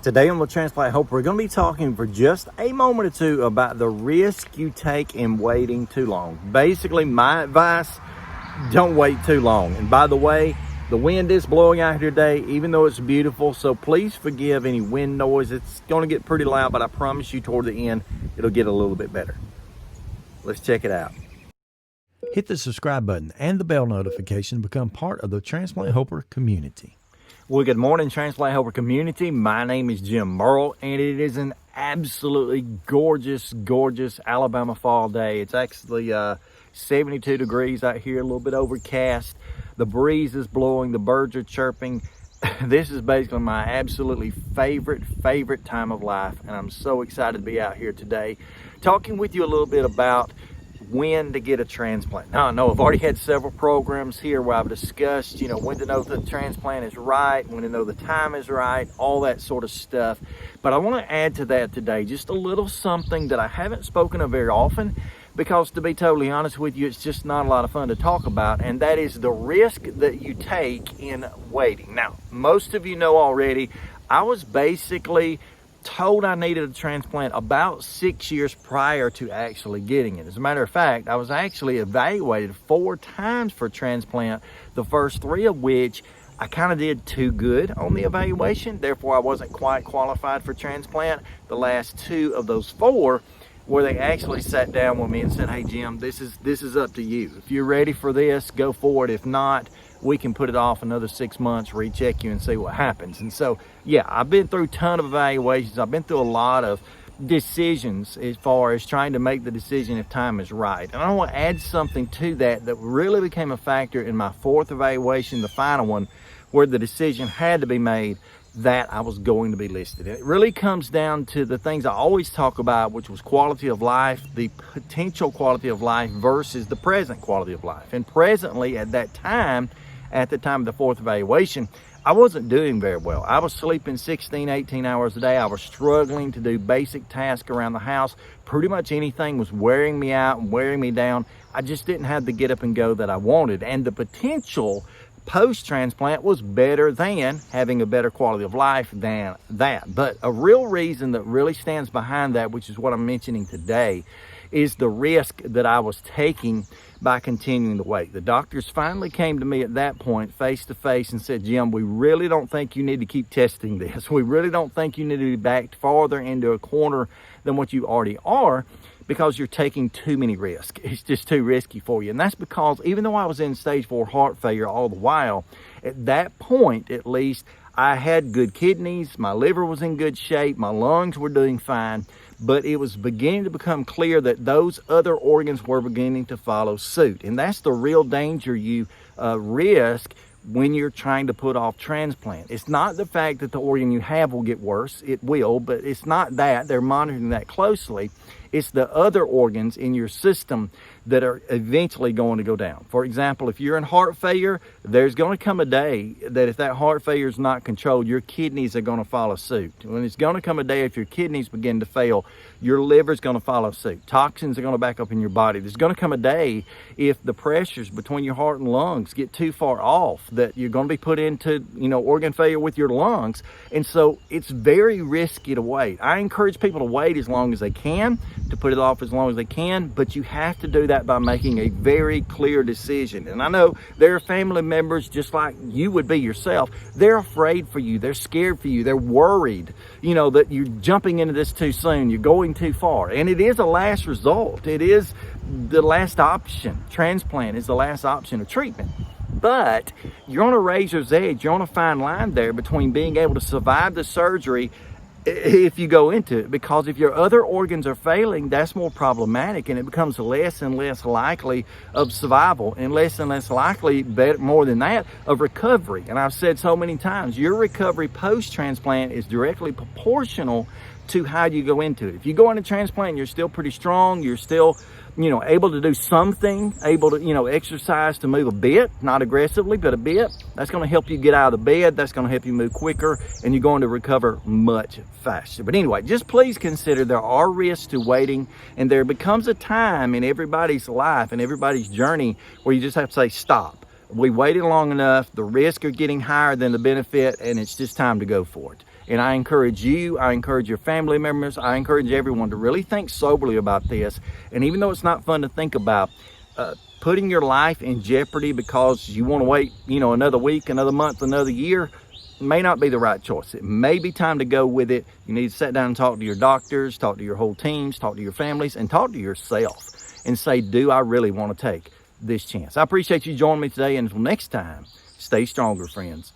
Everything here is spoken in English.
Today on the Transplant Hope, we're going to be talking for just a moment or two about the risk you take in waiting too long. Basically, my advice, don't wait too long. And by the way, the wind is blowing out here today, even though it's beautiful, so please forgive any wind noise. It's going to get pretty loud, but I promise you toward the end, it'll get a little bit better. Let's check it out. Hit the subscribe button and the bell notification to become part of the Transplant Hoper community. Well, good morning, Transplant Helper community. My name is Jim Merle, and it is an absolutely gorgeous, gorgeous Alabama fall day. It's actually 72 degrees out here, a little bit overcast. The breeze is blowing, the birds are chirping. This is basically my absolutely favorite time of life, and I'm so excited to be out here today talking with you a little bit about when to get a transplant. Now, I know I've already had several programs here where I've discussed, when to know the transplant is right, when to know the time is right, all that sort of stuff. But I want to add to that today just a little something that I haven't spoken of very often, because to be totally honest with you, it's just not a lot of fun to talk about, and that is the risk that you take in waiting. Now, most of you know already, I was basically told I needed a transplant about 6 years prior to actually getting it. As a matter of fact, I was actually evaluated 4 times for transplant, the first 3 of which I kind of did too good on the evaluation. Therefore, I wasn't quite qualified for transplant. The last 2 of those 4 where they actually sat down with me and said, "Hey Jim, this is up to you. If you're ready for this, go for it. If not, we can put it off another 6 months, recheck you and see what happens." And so, yeah, I've been through a ton of evaluations. I've been through a lot of decisions as far as trying to make the decision if time is right. And I want to add something to that really became a factor in my 4th evaluation, the final one, where the decision had to be made that I was going to be listed. And it really comes down to the things I always talk about, which was quality of life, the potential quality of life versus the present quality of life. And presently at the time of the 4th evaluation, I wasn't doing very well. I was sleeping 16, 18 hours a day. I was struggling to do basic tasks around the house. Pretty much anything was wearing me out and wearing me down. I just didn't have the get up and go that I wanted. And the potential post-transplant was better than having a better quality of life than that. But a real reason that really stands behind that, which is what I'm mentioning today, is the risk that I was taking by continuing to wait. The doctors finally came to me at that point face to face and said, "Jim, we really don't think you need to keep testing this. We really don't think you need to be backed farther into a corner than what you already are, because you're taking too many risks. It's just too risky for you." And that's because even though I was in stage 4 heart failure all the while, at that point at least, I had good kidneys, my liver was in good shape, my lungs were doing fine, but it was beginning to become clear that those other organs were beginning to follow suit. And that's the real danger you risk when you're trying to put off transplant. It's not the fact that the organ you have will get worse. It will, but it's not that. They're monitoring that closely. It's the other organs in your system that are eventually going to go down. For example, if you're in heart failure, there's going to come a day that if that heart failure is not controlled, your kidneys are going to follow suit. When it's going to come a day if your kidneys begin to fail, your liver is going to follow suit. Toxins are going to back up in your body. There's going to come a day if the pressures between your heart and lungs get too far off that you're going to be put into, organ failure with your lungs. And so it's very risky to wait. I encourage people to wait as long as they can, to put it off as long as they can, but you have to do that by making a very clear decision. And I know there are family members, just like you would be yourself, they're afraid for you, they're scared for you, they're worried, that you're jumping into this too soon, you're going too far. And it is a last result. It is the last option. Transplant is the last option of treatment. But you're on a razor's edge, you're on a fine line there between being able to survive the surgery if you go into it, because if your other organs are failing, that's more problematic, and it becomes less and less likely of survival and less likely, more than that, of recovery. And I've said so many times, your recovery post-transplant is directly proportional to how you go into it. If you go into transplant and you're still pretty strong, you're still able to do something, able to, exercise to move a bit, not aggressively, but a bit, that's going to help you get out of the bed. That's going to help you move quicker, and you're going to recover much faster. But anyway, just please consider there are risks to waiting, and there becomes a time in everybody's life and everybody's journey where you just have to say, stop. We waited long enough, the risks are getting higher than the benefit, and it's just time to go for it. And I encourage you, I encourage your family members, I encourage everyone to really think soberly about this. And even though it's not fun to think about, putting your life in jeopardy because you want to wait, another week, another month, another year, may not be the right choice. It may be time to go with it. You need to sit down and talk to your doctors, talk to your whole teams, talk to your families, and talk to yourself and say, do I really want to take this chance? I appreciate you joining me today, and until next time, stay stronger, friends.